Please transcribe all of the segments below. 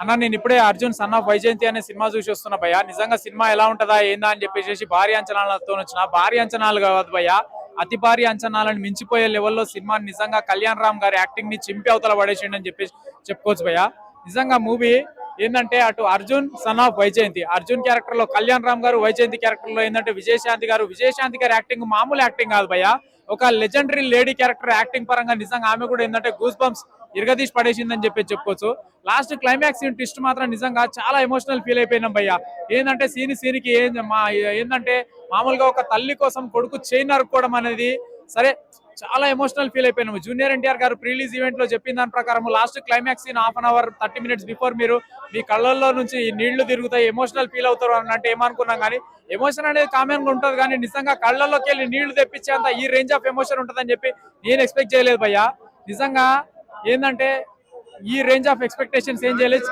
అన్న నేను ఇప్పుడే అర్జున్ సన్ ఆఫ్ వైజయంతి అనే సినిమా చూసి వస్తున్నా భయ్య. నిజంగా సినిమా ఎలా ఉంటదా ఏందా అని చెప్పేసి భారీ అంచనాలతో వచ్చిన. భారీ అంచనాలు కాదు భయ్య, అతి భారీ అంచనాలను మించిపోయే లెవెల్లో సినిమా నిజంగా కళ్యాణ్ రామ్ గారి యాక్టింగ్ ని చింపి అవతల పడేసిండి అని చెప్పేసి చెప్పుకోవచ్చు భయ్య. నిజంగా మూవీ ఏంటంటే అటు Arjun son of Vyjayanthi, Arjun character లో కళ్యాణ్ రామ్ గారు, వైజయంతి క్యారెక్టర్ లో ఏంటంటే విజయశాంతి గారి యాక్టింగ్ మామూలు యాక్టింగ్ కాదు భయ్య, ఒక లెజెండరీ లేడీ క్యారెక్టర్ యాక్టింగ్ పరంగా నిజంగా ఆమె కూడా ఏంటంటే గూస్ బంప్స్ ఇరగదీసి పడేసిందని చెప్పి చెప్పుకోవచ్చు. లాస్ట్ క్లైమాక్స్ ట్విస్ట్ మాత్రం నిజంగా చాలా ఎమోషనల్ ఫీల్ అయిపోయినాం భయ్య. ఏంటంటే సీనికి ఏంటంటే మామూలుగా ఒక తల్లి కోసం కొడుకు చైన్ నరుక్కోవడం అనేది సరే చాలా ఎమోషనల్ ఫీల్ అయిపోయినాము. జూనియర్ ఎన్టీఆర్ గారు ప్రీలీజ్ ఈవెంట్ లో చెప్పిన దాని ప్రకారం last climax scene half an hour 30 minutes before మీరు మీ కళ్ళల్లో నుంచి నీళ్లు తిరుగుతాయి, ఎమోషనల్ ఫీల్ అవుతారు అని అంటే ఏమనుకున్నాం. కానీ ఎమోషన్ అనేది కామన్ గా ఉంటుంది, కానీ నిజంగా కళ్ళల్లోకి వెళ్ళి నీళ్లు తెప్పించేంత ఈ రేంజ్ ఆఫ్ ఎమోషన్ ఉంటుందని చెప్పి నేను ఎక్స్పెక్ట్ చేయలేదు భయ్య. నిజంగా ఏంటంటే ఈ రేంజ్ ఆఫ్ ఎక్స్పెక్టేషన్స్ ఏం చేయలేదు.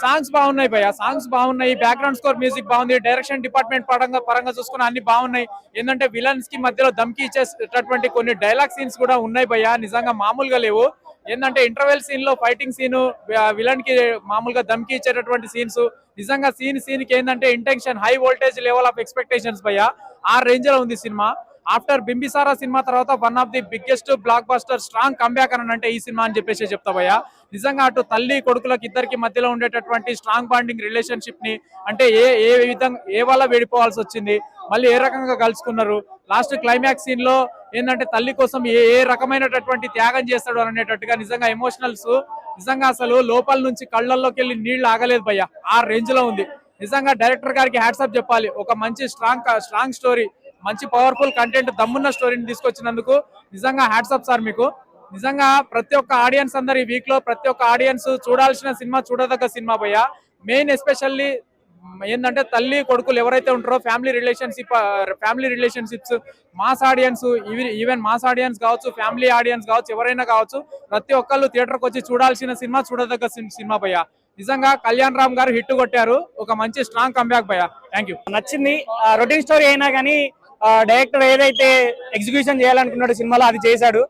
సాంగ్స్ బాగున్నాయి భయ్య, సాంగ్స్ బాగున్నాయి, బ్యాక్గ్రౌండ్ స్కోర్ మ్యూజిక్ బాగుంది, డైరెక్షన్ డిపార్ట్మెంట్ పరంగా చూసుకున్న అన్ని బాగున్నాయి. ఏంటంటే విలన్స్ కి మధ్యలో దమ్కి ఇచ్చేటటువంటి కొన్ని డైలాగ్ సీన్స్ కూడా ఉన్నాయి భయ్య, నిజంగా మామూలుగా లేవు. ఏంటంటే ఇంటర్వెల్ సీన్ లో ఫైటింగ్ సీన్, విలన్ కి మామూలుగా దమ్కి ఇచ్చేటటువంటి సీన్స్, నిజంగా సీన్ కి ఏంటంటే intention high voltage level of expectations భయ్య, ఆ రేంజ్ లో ఉంది సినిమా. ఆఫ్టర్ బింబిసారా సినిమా తర్వాత one of the biggest block buster strong comeback అని అంటే ఈ సినిమా అని చెప్పేసి చెప్తా భయ్య. నిజంగా అటు తల్లి కొడుకులకు ఇద్దరికి మధ్యలో ఉండేటటువంటి స్ట్రాంగ్ బాండింగ్ రిలేషన్షిప్ ని అంటే ఏ విధంగా ఏ వల్ల విడిపోవాల్సి వచ్చింది, మళ్ళీ ఏ రకంగా కలుసుకున్నారు, లాస్ట్ క్లైమాక్స్ సీన్ లో ఏంటంటే తల్లి కోసం ఏ రకమైనటువంటి త్యాగం చేస్తాడు అనేటట్టుగా నిజంగా ఎమోషనల్స్ నిజంగా అసలు లోపల నుంచి కళ్ళల్లోకి వెళ్ళి నీళ్లు ఆగలేదు భయ్య, ఆ రేంజ్ లో ఉంది. నిజంగా డైరెక్టర్ గారికి హ్యాట్సాప్ చెప్పాలి. ఒక మంచి స్ట్రాంగ్ స్టోరీ, మంచి పవర్ఫుల్ కంటెంట్, దమ్మున్న స్టోరీని తీసుకొచ్చినందుకు నిజంగా హ్యాట్సాప్ సార్ మీకు. నిజంగా ప్రతి ఒక్క ఆడియన్స్ అందరు ఈ వీక్ లో ప్రతి ఒక్క ఆడియన్స్ చూడాల్సిన సినిమా, చూడదగ్గ సినిమా భయ్య. మెయిన్ ఎస్పెషల్లీ ఏంటంటే తల్లి కొడుకులు ఎవరైతే ఉంటారో family relationships mass audience, even mass audience కావచ్చు, ఫ్యామిలీ ఆడియన్స్ కావచ్చు, ఎవరైనా కావచ్చు, ప్రతి ఒక్కళ్ళు థియేటర్కి వచ్చి చూడాల్సిన సినిమా, చూడదగ్గ సినిమా భయ్య. నిజంగా కళ్యాణ్ రామ్ గారు హిట్ కొట్టారు, ఒక మంచి స్ట్రాంగ్ కంబ్యాక్ భయ్య. Thank you. నచ్చింది. రొటీన్ స్టోరీ అయినా కానీ డైరెక్టర్ ఏదైతే ఎగ్జిక్యూషన్ చేయాలనుకున్నాడు సినిమాలో అది చేశాడు.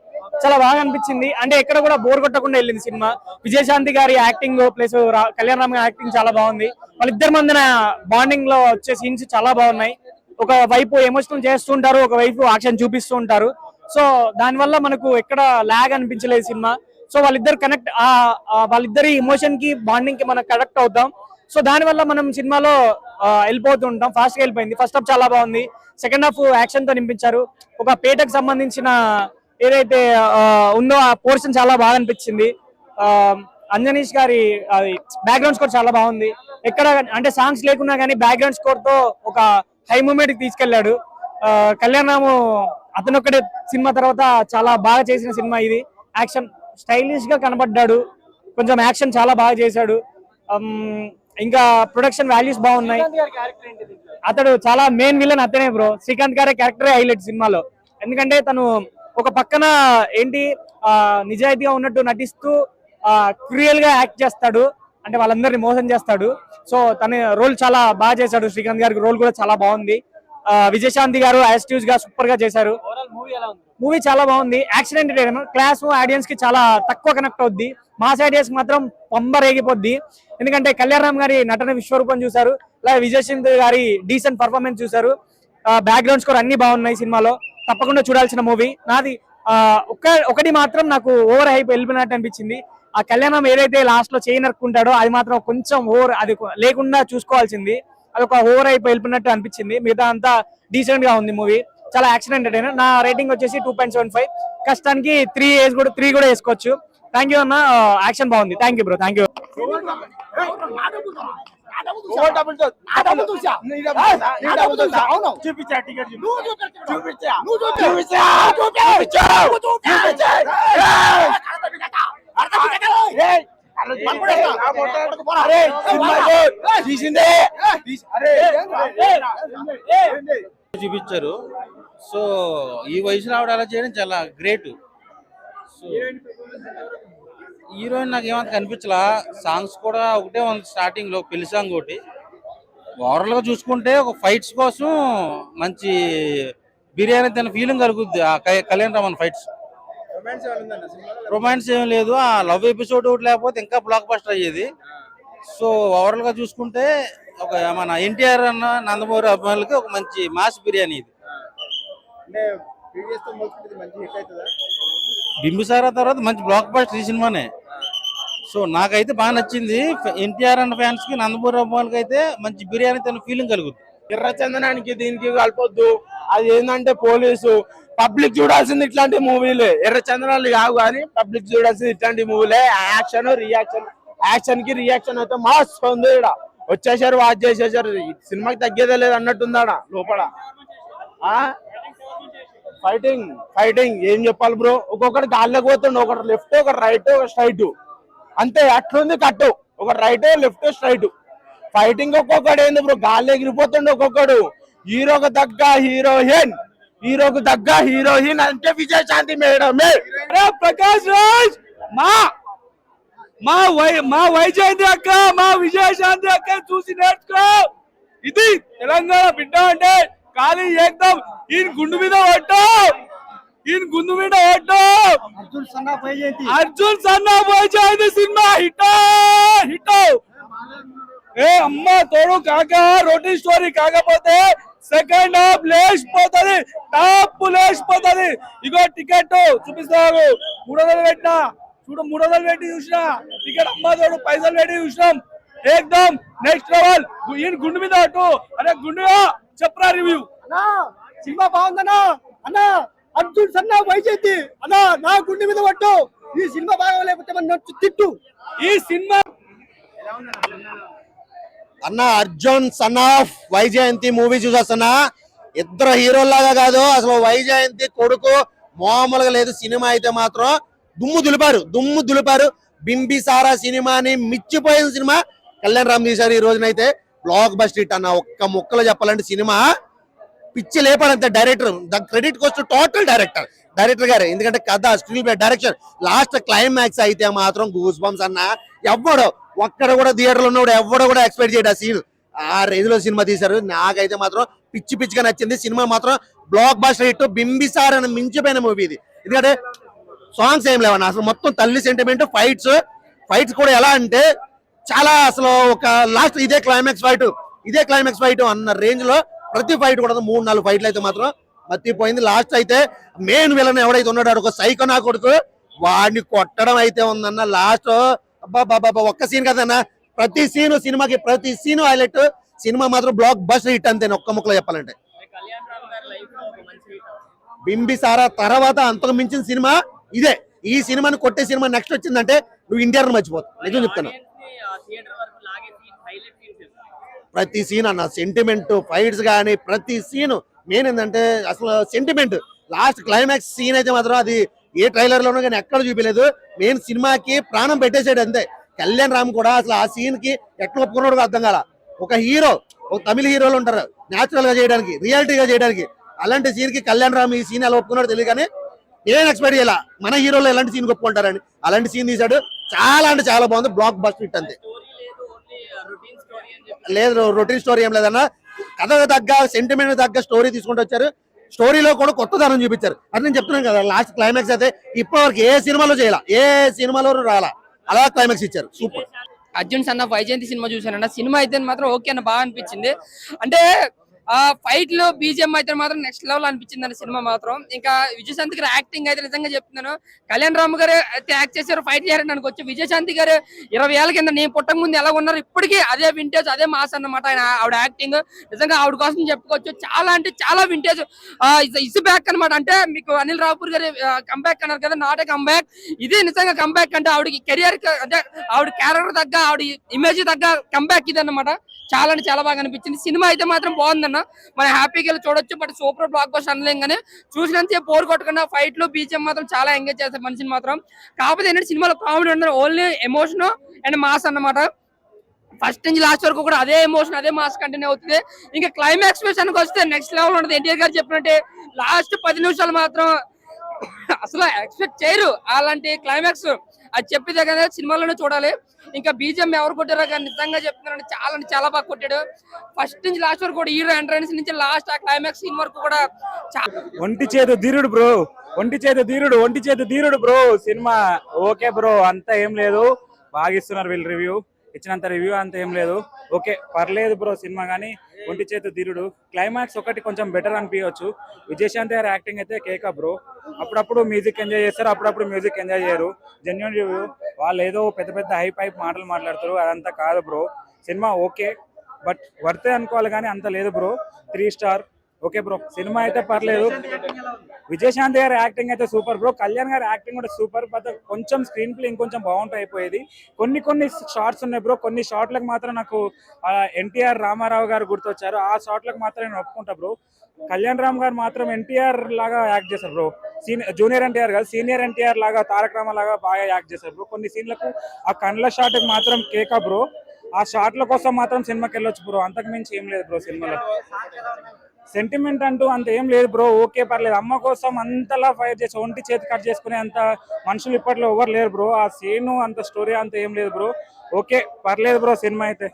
చాలా బాగా అనిపించింది. అంటే ఎక్కడ కూడా బోర్ కొట్టకుండా వెళ్ళింది సినిమా. విజయశాంతి గారి యాక్టింగ్ ప్లస్ కళ్యాణ్ రామ్ గారి యాక్టింగ్ చాలా బాగుంది. వాళ్ళిద్దరి మధ్యన బాండింగ్ లో వచ్చే సీన్స్ చాలా బాగున్నాయి. ఒక వైపు ఎమోషనల్ చేస్తుంటారు, ఒక వైపు యాక్షన్ చూపిస్తూ ఉంటారు. సో దానివల్ల మనకు ఎక్కడ లాగ్ అనిపించలేదు సినిమా. సో వాళ్ళిద్దరు కనెక్ట్, వాళ్ళిద్దరి ఎమోషన్ కి బాండింగ్ కి మనం కనెక్ట్ అవుతాం. సో దానివల్ల మనం సినిమాలో వెళ్ళిపోతూ ఉంటాం. ఫాస్ట్ గా వెళ్ళిపోయింది. ఫస్ట్ హాఫ్ చాలా బాగుంది, సెకండ్ హాఫ్ యాక్షన్ తో నింపించారు. ఒక పేటకు సంబంధించిన ఏదైతే ఉందో ఆ పోర్షన్ చాలా బాగా అనిపించింది. అంజనీష్ గారి బ్యాక్గ్రౌండ్ స్కోర్ చాలా బాగుంది. ఎక్కడ అంటే సాంగ్స్ లేకున్నా కానీ బ్యాక్గ్రౌండ్ స్కోర్ తో ఒక హై మూమెంట్ కి తీసుకెళ్లాడు. కళ్యాణ్ రాము అతనొక్కడే సినిమా తర్వాత చాలా బాగా చేసిన సినిమా ఇది. యాక్షన్ స్టైలిష్ గా కనబడ్డాడు, కొంచెం యాక్షన్ చాలా బాగా చేశాడు. ఇంకా ప్రొడక్షన్ వాల్యూస్ బాగున్నాయి. అతడు చాలా మెయిన్ విలన్ అతనే బ్రో. శ్రీకాంత్ గారి క్యారెక్టరే హైలైట్ సినిమాలో. ఎందుకంటే తను ఒక పక్కన ఏంటి నిజాయితీగా ఉన్నట్టు నటిస్తూ క్రూయల్ గా యాక్ట్ చేస్తాడు, అంటే వాళ్ళందరినీ మోసం చేస్తాడు. సో తన రోల్ చాలా బాగా చేశాడు. శ్రీకాంత్ గారికి రోల్ కూడా చాలా బాగుంది. విజయశాంతి గారు యాస్టివ్స్ గా సూపర్ గా చేశారు. మూవీ చాలా బాగుంది. యాక్షన్ ఎంటర్టైన్మెంట్, క్లాస్ ఆడియన్స్ కి చాలా తక్కువ కనెక్ట్ అవుద్ది. మాస్ ఆడియన్స్ మాత్రం పంబరేగిపోద్ది. ఎందుకంటే కళ్యాణ్ రామ్ గారి నటన విశ్వరూపం చూసారు, అలాగే విజయశాంతి గారి డీసెంట్ పర్ఫార్మెన్స్ చూసారు. బ్యాక్గ్రౌండ్ స్కోర్ అన్ని బాగున్నాయి సినిమాలో. తప్పకుండా చూడాల్సిన మూవీ. నాది ఒకటి మాత్రం నాకు ఓవర్ హైప్ వెళ్ళిపోయినట్టు అనిపించింది. ఆ కళ్యాణం ఏదైతే లాస్ట్ లో చేయి నరుక్కుంటాడో అది మాత్రం కొంచెం ఓవర్, అది లేకుండా చూసుకోవాల్సింది. అది ఒక ఓవర్ హైప్ వెళ్ళిపోయినట్టు అనిపించింది. మిగతా అంతా డీసెంట్ గా ఉంది మూవీ. చాలా యాక్షన్ ఎంటర్టైనర్. నా రేటింగ్ వచ్చేసి 2.75. కష్టానికి 3 కూడా వేసుకోవచ్చు. థ్యాంక్ యూ అన్న, యాక్షన్ బాగుంది. Thank you bro, thank you. చూపించారు. సో ఈ వయసు రావడం అలా చేయడం చాలా గ్రేట్. సో హీరోయిన్ నాకు ఏమంత కనిపించలా. సాంగ్స్ కూడా ఒకటే ఉంది, స్టార్టింగ్ లో పెళ్లి సాంగ్ ఒకటి. ఓవరాల్ గా చూసుకుంటే ఒక ఫైట్స్ కోసం మంచి బిర్యానీ తిన్న ఫీలింగ్ కలుగుద్ది ఆ కళ్యాణ్ రామన్ ఫైట్స్. రొమాన్స్ ఏం లేదు. ఆ లవ్ ఎపిసోడ్ ఒకటి లేకపోతే ఇంకా బ్లాక్ బస్టర్ అయ్యేది. సో ఓవరాల్ గా చూసుకుంటే ఒక మన ఎన్టీఆర్ అన్న నందమూరి అభిమానులకి ఒక మంచి మాస్ బిర్యానీ ఇది. అంటే ప్రీవియస్ తో పోల్చుకుంటే ఇది మంచి హిట్ అవుతుందా? బింబిసారా తర్వాత మంచి బ్లాక్ బస్టర్ ఈ సినిమానే. సో నాకైతే బాగా నచ్చింది. ఎన్టీఆర్ అన్న ఫ్యాన్స్ కి నందమూరి అభిమానులకి అయితే మంచి బిర్యానీ తిన్న ఫీలింగ్ కలుగుతుంది. ఎర్రచందనానికి దీనికి కలపొద్దు. అది ఏంటంటే పోలీసు పబ్లిక్ చూడాల్సింది ఇట్లాంటి మూవీలే. ఎర్రచందనాలు కావు కానీ పబ్లిక్ చూడాల్సింది ఇట్లాంటి మూవీలే. యాక్షన్ రియాక్షన్, యాక్షన్ కి రియాక్షన్ అయితే మస్తు ఉంది. ఇక్కడ వచ్చేసారు, వాచ్ చేసేసారు. సినిమాకి తగ్గేదే లేదు అన్నట్టుందాడ లోపల. ఫైటింగ్ ఫైటింగ్ ఏం చెప్పాలి బ్రో. ఒక్కొక్కటి గాల్లోకి పోతుండే, ఒకటి లెఫ్ట్, ఒకటి రైట్, ఒక స్ట్రైట్, అంతే. అట్లుంది కట్టు, ఒక రైట్ లెఫ్ట్ స్ట్రైట్. ఫైటింగ్ ఒక్కొక్కడు ఏంది బ్రో, గాల్లో ఎగిరిపోతుండే ఒక్కొక్కడు. హీరోకు తగ్గ హీరోయిన్, హీరోకు తగ్గ హీరోయిన్ అంటే విజయశాంతి మేడమే. ప్రకాష్ రాజ్ మా వైజయంతి అక్క, మా విజయశాంతి అక్క చూసి నేర్చుకో. ఇది తెలంగాణ బిడ్డ అంటే ఖాళీ ఏకదం ఈయన గుండు మీద పట్టు, ఈయన గుండు మీద పట్టు. అర్జున్ సన్నా వైజయంతి సినిమా హిట్ హిట్. ఏ అమ్మ తోడు కాక రోటీ స్టోరీ కాకపోతే సెకండ్ హాఫ్ లేచిపోతుంది, టాప్ లేచిపోతుంది. ఇగో టికెట్ చూపిస్తారు, 300 పెట్టినా చూడు, 300 పెట్టి చూసినా టికెట్. అమ్మ తోడు పైసలు పెట్టి చూసినాం. ఏకదం నెక్స్ట్ లెవెల్. ఈయన గుండు మీద అటు. అరే గుండు చెప్పరా రివ్యూ. సినిమా బాగుందన్నా అన్న. అర్జున్ సన్నా వైజయంతి అన్న, నా గుండె మీద పట్టు. ఈ సినిమా బాగోలేకపోతే నన్ను తిట్టు. ఈ సినిమా అన్న Arjun son of Vyjayanthi movie చూసేస్తున్నా. ఇద్దరు హీరోల్లాగా కాదు అసలు. వైజయంతి కొడుకు మామూలుగా లేదు. సినిమా అయితే మాత్రం దుమ్ము దులిపారు. బింబిసారా సినిమాని మిచ్చిపోయిన సినిమా కళ్యాణ్ రామ్ తీశారు. ఈ రోజునైతే బ్లాక్ బస్టర్ హిట్ అన్న. ఒక్క ముక్కలో చెప్పాలంటే సినిమా పిచ్చి లేపాడంతే. Director the credit goes total director గారే. ఎందుకంటే కథ, screen play, direction, last climax అయితే మాత్రం గూస్ బంప్స్ అన్న. ఎవ్వడో ఒక్కడ కూడా థియేటర్లో ఉన్నవాడు ఎవ్వడో కూడా ఎక్స్పెక్ట్ చేయడు ఆ సీన్. ఆ రేంజ్ లో సినిమా తీశారు. నాకైతే మాత్రం పిచ్చిగా నచ్చింది. సినిమా మాత్రం బ్లాక్ బస్టర్ హిట్. బింబిసార్ అని మించిపోయిన మూవీ ఇది. ఎందుకంటే సాంగ్స్ ఏం లేవన్న, అసలు మొత్తం తల్లి సెంటిమెంట్. ఫైట్స్ కూడా ఎలా అంటే చాలా అసలు ఒక లాస్ట్ ఇదే క్లైమాక్స్ ఫైట్ అన్న రేంజ్ లో ప్రతి ఫైట్ కూడా 3-4 ఫైట్లు అయితే మాత్రం మర్చిపోయింది. లాస్ట్ అయితే మెయిన్ విలన్ ఎవడైతే ఉన్నాడో ఒక సైకో నా కొడుకు, వాడిని కొట్టడం అయితే ఉందన్న. లాస్ట్ అబ్బా ఒక్క సీన్ కదన్న, ప్రతి సీను హైలైట్. సినిమా మాత్రం బ్లాక్ బస్టర్ హిట్ అంతే ఒక్క ముక్కలో చెప్పాలంటే. బింబిసారా తర్వాత అంతకు మించిన సినిమా ఇదే. ఈ సినిమాని కొట్టే సినిమా నెక్స్ట్ వచ్చిందంటే నువ్వు ఇండియాను మర్చిపోతావు. నిజం చెప్తాను. ప్రతి సీన్ అన్న సెంటిమెంట్, ఫైట్స్ కానీ ప్రతి సీన్ మెయిన్ ఏంటంటే అసలు సెంటిమెంట్. లాస్ట్ క్లైమాక్స్ సీన్ అయితే మాత్రం అది ఏ ట్రైలర్ లోనూ కానీ ఎక్కడ చూపించలేదు. మెయిన్ సినిమాకి ప్రాణం పెట్టేసాడు అంతే. కళ్యాణ్ రామ్ కూడా అసలు ఆ సీన్ కి ఎట్లా ఒప్పుకున్నాడు అర్థం కాల. ఒక హీరో, ఒక తమిళ హీరోలు ఉంటారు న్యాచురల్ గా చేయడానికి, రియాలిటీగా చేయడానికి. అలాంటి సీన్ కి కళ్యాణ్ రామ్ ఈ సీన్ ఎలా ఒప్పుకున్నాడు తెలియదు కానీ నేను ఎక్స్పెక్ట్ చేయాల మన హీరోలు ఎలాంటి సీన్ ఒప్పుకుంటారని. అలాంటి సీన్ తీశాడు. చాలా అంటే చాలా బాగుంది. బ్లాక్ బస్టర్ హిట్ అంతే. లేదు రొటీన్ స్టోరీ ఏం లేదన్న. కథకు తగ్గ సెంటిమెంట్ తగ్గ స్టోరీ తీసుకుంటూ వచ్చారు. స్టోరీలో కూడా కొత్తదనం చూపించారు. అది నేను చెప్తున్నాను కదా, లాస్ట్ క్లైమాక్స్ అయితే ఇప్పటివరకు ఏ సినిమాలో రాలా అలా క్లైమాక్స్ ఇచ్చారు. Super. Arjun son of Vyjayanthi cinema చూసానన్న. సినిమా అయితే మాత్రం ఓకే అన్న, బాగా అనిపించింది. అంటే ఆ ఫైట్ లో బీజిఎం అయితే మాత్రం నెక్స్ట్ లెవెల్ అనిపించింది అన్న సినిమా మాత్రం. ఇంకా విజయశాంతి గారు యాక్టింగ్ అయితే నిజంగా చెప్తున్నాను. కళ్యాణ్ రామ్ గారు అయితే యాక్ట్ చేశారు, ఫైట్ చేయాలని అనుకోవచ్చు. విజయశాంతి గారు 20 ఏళ్ల కింద నేను పుట్టక ముందు ఎలా ఉన్నారు ఇప్పటికీ అదే వింటేజ్, అదే మాస్ అన్నమాట. ఆవిడ యాక్టింగ్ నిజంగా ఆవిడ కోసం చెప్పుకోవచ్చు. చాలా అంటే చాలా వింటేజ్. ఇస్ బ్యాక్ అనమాట. అంటే మీకు అనిల్ రావుపూర్ గారి కంబ్యాక్ అన్నారు కదా, నాట్ ఏ కంబ్యాక్. ఇది నిజంగా కంబ్యాక్. అంటే ఆవిడకి కెరియర్ అంటే ఆవిడ క్యారెక్టర్ తగ్గ, ఆవిడ ఇమేజ్ తగ్గ కంబ్యాక్ ఇది అన్నమాట. చాలా అంటే చాలా బాగా అనిపించింది. సినిమా అయితే మాత్రం బాగుందన్న, మనం హ్యాపీగా వెళ్ళి చూడొచ్చు. బట్ సూపర్ బ్లాక్ బస్టర్ అనలేం కానీ చూసినంత బోర్ కొట్టకుండా ఫైట్ లో బీజిఎం మాత్రం చాలా ఎంగేజ్ చేస్తారు మనిషిని మాత్రం. కాకపోతే ఏంటంటే సినిమాలో కామెడీ ఉండదు, ఓన్లీ ఎమోషన్ అండ్ మాస్ అన్నమాట. ఫస్ట్ నుంచి లాస్ట్ వరకు కూడా అదే ఎమోషన్, అదే మాస్ కంటిన్యూ అవుతుంది. ఇంకా క్లైమాక్స్ విషయానికి వస్తే నెక్స్ట్ లెవెల్ ఉంటుంది. ఎన్టీఆర్ గారు చెప్పినట్టే లాస్ట్ 10 నిమిషాలు మాత్రం అసలు ఎక్స్పెక్ట్ చేయరు అలాంటి క్లైమాక్స్. అది చెప్పేదే కదా సినిమాలోనే చూడాలి. ఇంకా బీజిఎం ఎవరు కొట్టారో కానీ నిజంగా చెప్తున్నాను, చాలా అంటే చాలా బాగా కొట్టాడు. ఫస్ట్ నుంచి లాస్ట్ వరకు కూడా, హీరో ఎంట్రన్స్ నుంచి లాస్ట్ ఆ క్లైమాక్స్ సీన్ వరకు కూడా ఒంటి చేతు ధీరుడు బ్రో. సినిమా ఓకే బ్రో, అంతా ఏం లేదు, బాగా ఇస్తున్నారు వీళ్ళు రివ్యూ. ఇచ్చినంత రివ్యూ అంత ఏం లేదు. ఓకే పర్లేదు బ్రో సినిమా, కానీ ఒంటి చేతు ధీరుడు క్లైమాక్స్ ఒకటి కొంచెం బెటర్ అనిపించవచ్చు. విజయశాంతి గారి యాక్టింగ్ అయితే కేక బ్రో. అప్పుడప్పుడు మ్యూజిక్ ఎంజాయ్ చేస్తారు, అప్పుడప్పుడు మ్యూజిక్ ఎంజాయ్ చేయరు. Genuine review. వాళ్ళు ఏదో పెద్ద పెద్ద హైప్ మాటలు మాట్లాడతారు, అదంతా కాదు బ్రో. సినిమా ఓకే బట్ వర్తే అనుకోవాలి, కానీ అంత లేదు bro. 3 star. Okay bro, cinema అయితే పర్లేదు. విజయశాంతి గారి యాక్టింగ్ అయితే సూపర్ బ్రో. కళ్యాణ్ గారి యాక్టింగ్ కూడా సూపర్, బట్ కొంచెం స్క్రీన్ ప్లే ఇంకొంచెం బాగుంటుంది అయిపోయేది. కొన్ని షార్ట్స్ ఉన్నాయి బ్రో, కొన్ని షార్ట్లకు మాత్రం నాకు ఎన్టీఆర్ రామారావు గారు గుర్తొచ్చారు. ఆ షార్ట్లకు మాత్రం నేను ఒప్పుకుంటా బ్రో. కళ్యాణ్ రామ్ గారు మాత్రం ఎన్టీఆర్ లాగా యాక్ట్ చేశారు బ్రో. జూనియర్ ఎన్టీఆర్ కాదు, సీనియర్ ఎన్టీఆర్ లాగా, తారక రామ లాగా బాగా యాక్ట్ చేశారు బ్రో. కొన్ని సీన్లకు ఆ కండ్ల షాట్కి మాత్రం కేక బ్రో. ఆ షాట్ల కోసం మాత్రం సినిమాకి వెళ్ళొచ్చు బ్రో, అంతకు మించి ఏం లేదు బ్రో సినిమాలో. సెంటిమెంట్ అంటూ అంత ఏం లేదు బ్రో. ఓకే పర్లేదు. అమ్మ కోసం అంతలా ఫైర్ చేసి ఒంటి చేతి కట్ చేసుకునే అంత మనుషులు ఇప్పట్లో ఎవరు లేరు బ్రో. ఆ సీను అంత స్టోరీ అంత ఏం లేదు బ్రో. ఓకే పర్లేదు బ్రో సినిమా అయితే.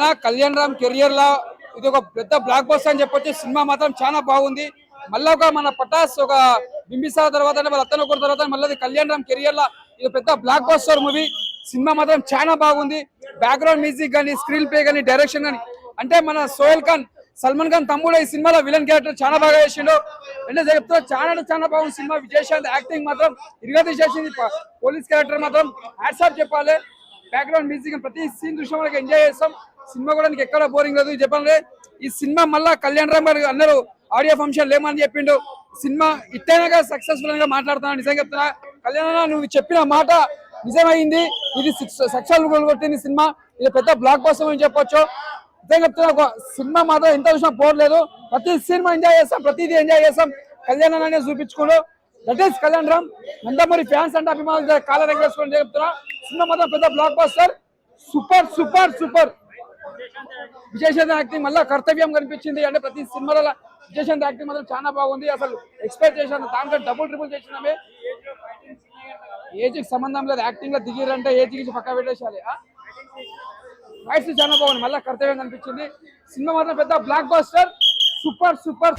నా కళ్యాణ్ రామ్ కెరియర్ లా ఇది ఒక పెద్ద బ్లాక్ బస్టర్ అని చెప్పొచ్చు. సినిమా మాత్రం చాలా బాగుంది. మళ్ళీ ఒక మన పటాస్ ఒక బింబిసార తర్వాత వాళ్ళ అత్తన ఒకటి తర్వాత మళ్ళీ కళ్యాణ్ రామ్ కెరియర్ లా ఇది పెద్ద బ్లాక్ బస్టర్ మూవీ. సినిమా మాత్రం చాలా బాగుంది. బ్యాక్గ్రౌండ్ మ్యూజిక్ కానీ, స్క్రీన్ ప్లే కానీ, డైరెక్షన్ కానీ, అంటే మన సోహెల్ ఖాన్, సల్మాన్ ఖాన్ తమ్ముడు ఈ సినిమాలో విలన్ క్యారెక్టర్ చాలా బాగా చేసిండు. అంటే చెప్తా చాలా బాగుంది సినిమా. విజయశాంతి యాక్టింగ్ మాత్రం ఇరుగా తీసేసింది. పోలీస్ క్యారెక్టర్ మాత్రం హ్యాట్స్ ఆఫ్ చెప్పాలి. బ్యాక్గ్రౌండ్ మ్యూజిక్ ప్రతి సీన్ చూసిన వాళ్ళకి ఎంజాయ్ చేస్తాం. సినిమా కూడా నీకు ఎక్కడ బోరింగ్ లేదు చెప్పాలి. ఈ సినిమా మళ్ళా కళ్యాణ్ రామ్ గారు అందరూ ఆడియో ఫంక్షన్ లేమని చెప్పిండు. సినిమా ఇట్టైనా సక్సెస్ఫుల్ గా మాట్లాడుతున్నా. నిజంగా చెప్తున్నా కళ్యాణ్, నువ్వు చెప్పిన మాట నిజమైంది. ఇది సక్సెస్ఫుల్ కొట్టింది సినిమా. ఇది పెద్ద బ్లాక్ బస్టర్ అని చెప్పొచ్చు. నిజంగా చెప్తున్నా సినిమా మాత్రం ఎంత చూసినా పోర్లేదు. ప్రతి సినిమా ఎంజాయ్ చేస్తాం, ప్రతిదీ ఎంజాయ్ చేస్తాం. కళ్యాణ్ అనే చూపించుకోడు. That is Kalyan Ram. Nandamuri fans అంటే అభిమానులు కాల రెగ్యులేషన్ చెప్తున్నా. సినిమా మాత్రం పెద్ద blockbuster. Super super super. Vijayashanti acting మళ్ళీ కర్తవ్యం కనిపించింది. అంటే ప్రతి సినిమాలో విజయశాంతి యాక్టింగ్ మాత్రం చాలా బాగుంది. అసలు ఎక్స్పెక్ట్ చేశాను దాంట్లో డబుల్ ట్రిపుల్ చేసినామే. ఏజ్కి సంబంధం లేదు. యాక్టింగ్ లో దిగిరంటే ఏజ్ కి పక్కా పెట్టేసాలి. ఫైట్స్ చాలా బాగుంది. మళ్ళీ కర్తవ్యం కనిపించింది. సినిమా మాత్రం పెద్ద బ్లాక్ బస్టర్. Super super.